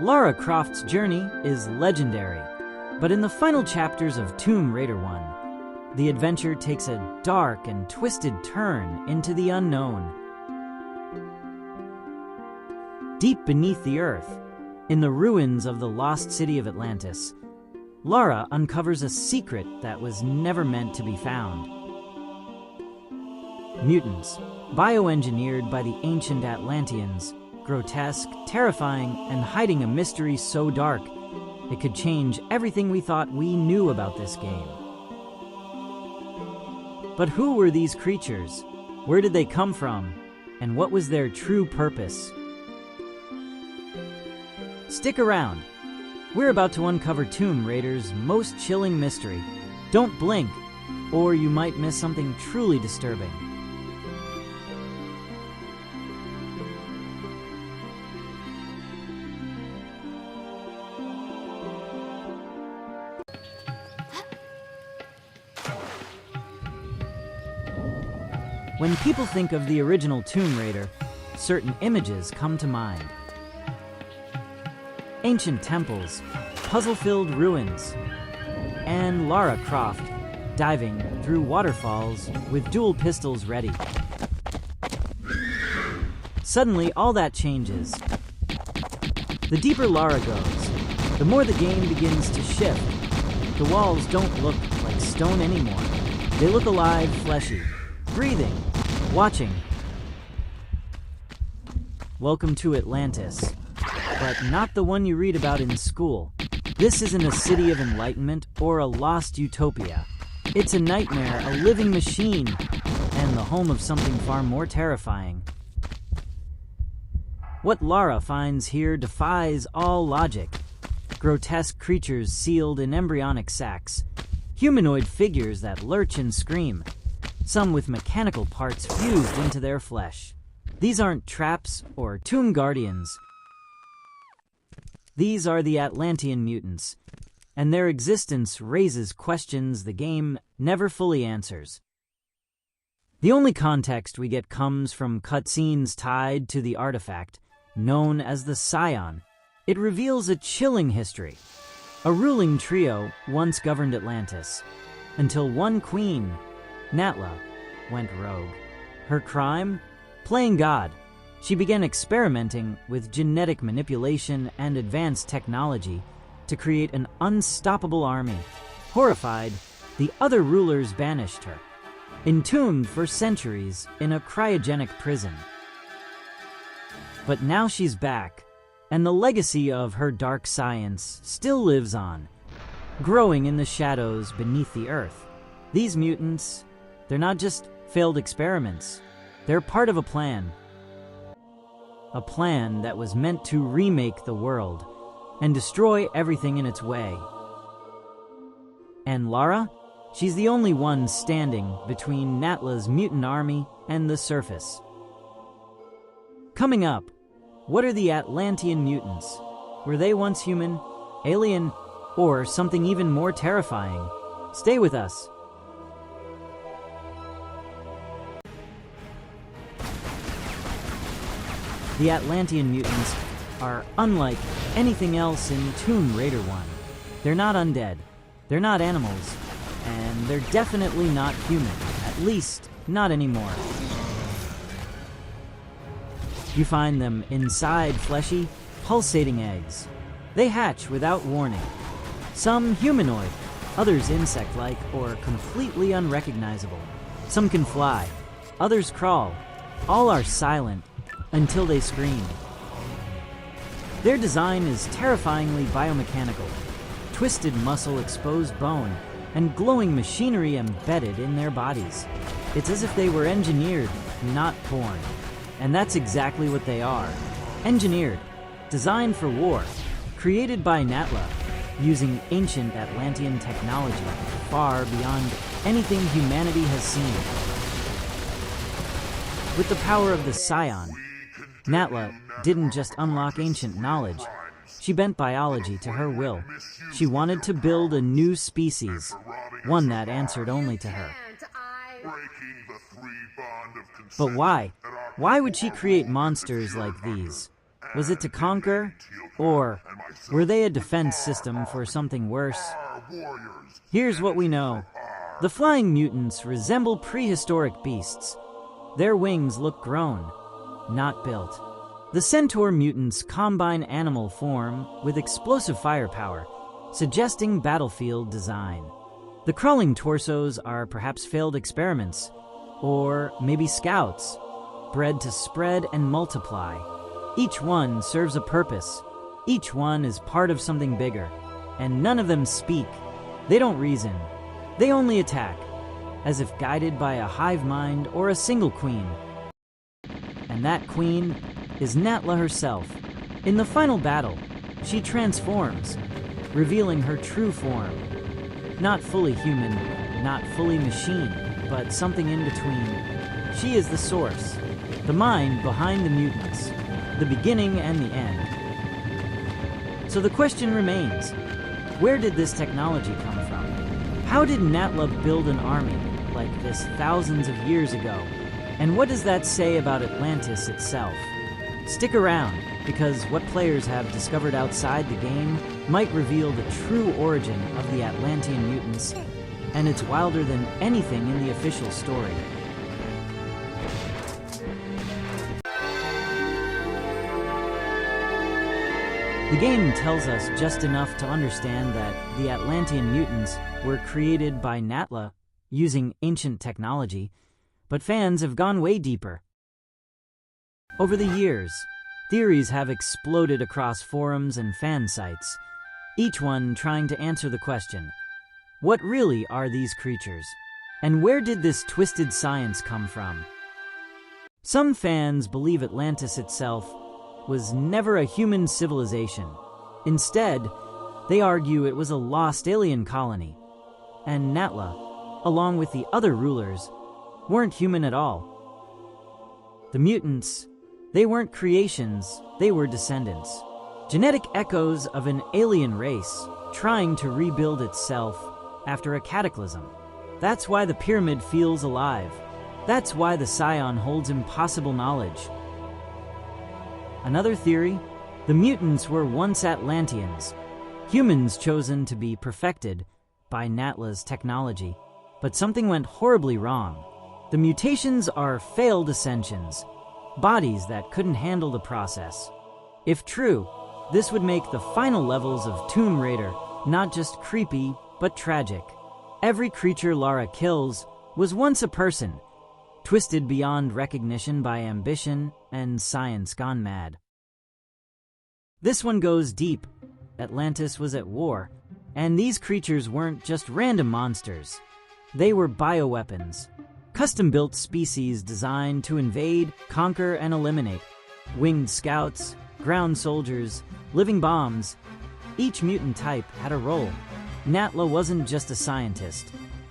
Lara Croft's journey is legendary, but in the final chapters of Tomb Raider 1, the adventure takes a dark and twisted turn into the unknown. Deep beneath the earth, in the ruins of the lost city of Atlantis, Lara uncovers a secret that was never meant to be found. Mutants, bioengineered by the ancient Atlanteans, grotesque, terrifying, and hiding a mystery so dark it could change everything we thought we knew about this game. But who were these creatures? Where did they come from? And what was their true purpose? Stick around. We're about to uncover Tomb Raider's most chilling mystery. Don't blink, or you might miss something truly disturbing. When people think of the original Tomb Raider, certain images come to mind. Ancient temples, puzzle-filled ruins, and Lara Croft diving through waterfalls with dual pistols ready. Suddenly, all that changes. The deeper Lara goes, the more the game begins to shift. The walls don't look like stone anymore. They look alive, fleshy, breathing, watching. Welcome to Atlantis. But not the one you read about in school. This isn't a city of enlightenment or a lost utopia. It's a nightmare, a living machine, and the home of something far more terrifying. What Lara finds here defies all logic. Grotesque creatures sealed in embryonic sacs, humanoid figures that lurch and scream, some with mechanical parts fused into their flesh. These aren't traps or tomb guardians. These are the Atlantean Mutants, and their existence raises questions the game never fully answers. The only context we get comes from cutscenes tied to the artifact, known as the Scion. It reveals a chilling history. A ruling trio once governed Atlantis, until one queen, Natla, went rogue. Her crime? Playing God. She began experimenting with genetic manipulation and advanced technology to create an unstoppable army. Horrified, the other rulers banished her, entombed for centuries in a cryogenic prison. But now she's back, and the legacy of her dark science still lives on, growing in the shadows beneath the earth. These mutants, they're not just failed experiments. They're part of a plan. A plan that was meant to remake the world and destroy everything in its way. And Lara? She's the only one standing between Natla's mutant army and the surface. Coming up, what are the Atlantean Mutants? Were they once human, alien, or something even more terrifying? Stay with us. The Atlantean Mutants are unlike anything else in Tomb Raider 1. They're not undead, they're not animals, and they're definitely not human, at least not anymore. You find them inside fleshy, pulsating eggs. They hatch without warning. Some humanoid, others insect-like or completely unrecognizable. Some can fly, others crawl. All are silent until they scream. Their design is terrifyingly biomechanical. Twisted muscle, exposed bone, and glowing machinery embedded in their bodies. It's as if they were engineered, not born. And that's exactly what they are. Engineered, designed for war, created by Natla, using ancient Atlantean technology far beyond anything humanity has seen. With the power of the Scion, Natla didn't just unlock ancient knowledge, she bent biology to her will. She wanted to build a new species, one that answered only to her. But why? Why would she create monsters like these? Was it to conquer? Or were they a defense system for something worse? Here's what we know. The flying mutants resemble prehistoric beasts. Their wings look grown, not built. The centaur mutants combine animal form with explosive firepower, suggesting battlefield design. The crawling torsos are perhaps failed experiments, or maybe scouts, bred to spread and multiply. Each one serves a purpose. Each one is part of something bigger, and none of them speak. They don't reason. They only attack, as if guided by a hive mind or a single queen. And that queen is Natla herself. In the final battle, she transforms, revealing her true form. Not fully human, not fully machine, but something in between. She is the source, the mind behind the mutants, the beginning and the end. So the question remains, where did this technology come from? How did Natla build an army like this thousands of years ago? And what does that say about Atlantis itself? Stick around, because what players have discovered outside the game might reveal the true origin of the Atlantean Mutants, and it's wilder than anything in the official story. The game tells us just enough to understand that the Atlantean Mutants were created by Natla using ancient technology, but fans have gone way deeper. Over the years, theories have exploded across forums and fan sites, each one trying to answer the question, what really are these creatures? And where did this twisted science come from? Some fans believe Atlantis itself was never a human civilization. Instead, they argue it was a lost alien colony, and Natla, along with the other rulers, weren't human at all. The mutants, they weren't creations, they were descendants. Genetic echoes of an alien race trying to rebuild itself after a cataclysm. That's why the pyramid feels alive. That's why the Scion holds impossible knowledge. Another theory, the mutants were once Atlanteans, humans chosen to be perfected by Natla's technology. But something went horribly wrong. The mutations are failed ascensions, bodies that couldn't handle the process. If true, this would make the final levels of Tomb Raider not just creepy, but tragic. Every creature Lara kills was once a person, twisted beyond recognition by ambition and science gone mad. This one goes deep. Atlantis was at war, and these creatures weren't just random monsters. They were bioweapons, custom-built species designed to invade, conquer, and eliminate. Winged scouts, ground soldiers, living bombs. Each mutant type had a role. Natla wasn't just a scientist.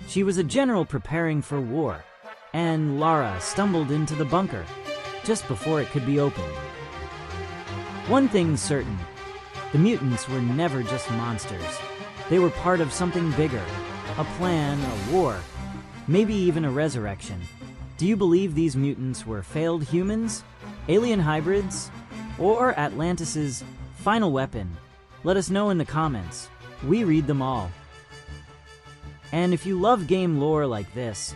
She was a general preparing for war. And Lara stumbled into the bunker just before it could be opened. One thing's certain, the mutants were never just monsters. They were part of something bigger, a plan, a war, maybe even a resurrection. Do you believe these mutants were failed humans, alien hybrids, or Atlantis' final weapon? Let us know in the comments. We read them all. And if you love game lore like this,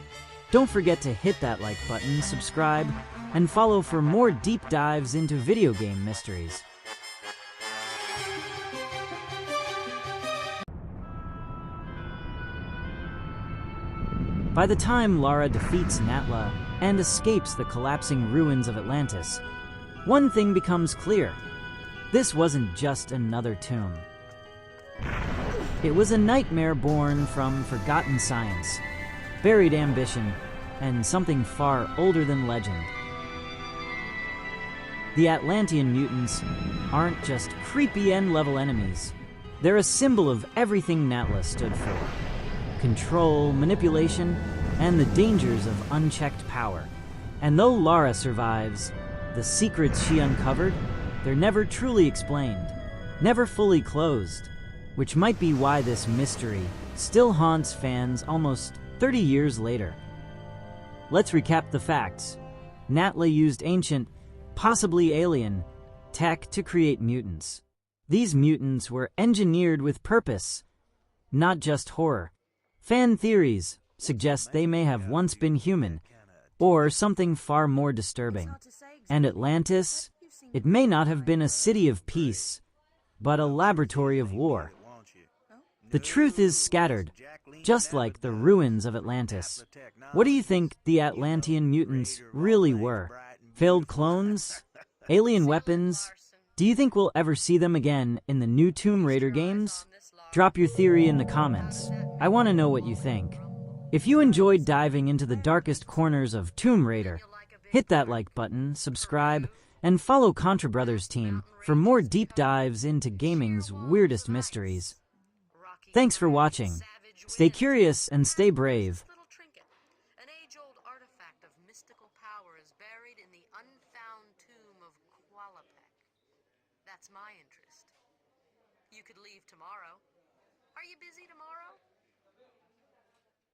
don't forget to hit that like button, subscribe, and follow for more deep dives into video game mysteries. By the time Lara defeats Natla and escapes the collapsing ruins of Atlantis, one thing becomes clear. This wasn't just another tomb. It was a nightmare born from forgotten science, buried ambition, and something far older than legend. The Atlantean mutants aren't just creepy end-level enemies. They're a symbol of everything Natla stood for. Control, manipulation, and the dangers of unchecked power. And though Lara survives, the secrets she uncovered, they're never truly explained, never fully closed, which might be why this mystery still haunts fans almost 30 years later. Let's recap the facts. Natla used ancient, possibly alien, tech to create mutants. These mutants were engineered with purpose, not just horror. Fan theories suggest they may have once been human, or something far more disturbing. And Atlantis, it may not have been a city of peace, but a laboratory of war. The truth is scattered, just like the ruins of Atlantis. What do you think the Atlantean mutants really were? Failed clones? Alien weapons? Do you think we'll ever see them again in the new Tomb Raider games? Drop your theory in the comments. I want to know what you think. If you enjoyed diving into the darkest corners of Tomb Raider, hit that like button, subscribe, and follow ContraBrosTeam for more deep dives into gaming's weirdest mysteries. Thanks for watching. Stay curious and stay brave. An age-old artifact of mystical power is buried in the unfound tomb of Qualapec. That's my interest. You could leave tomorrow.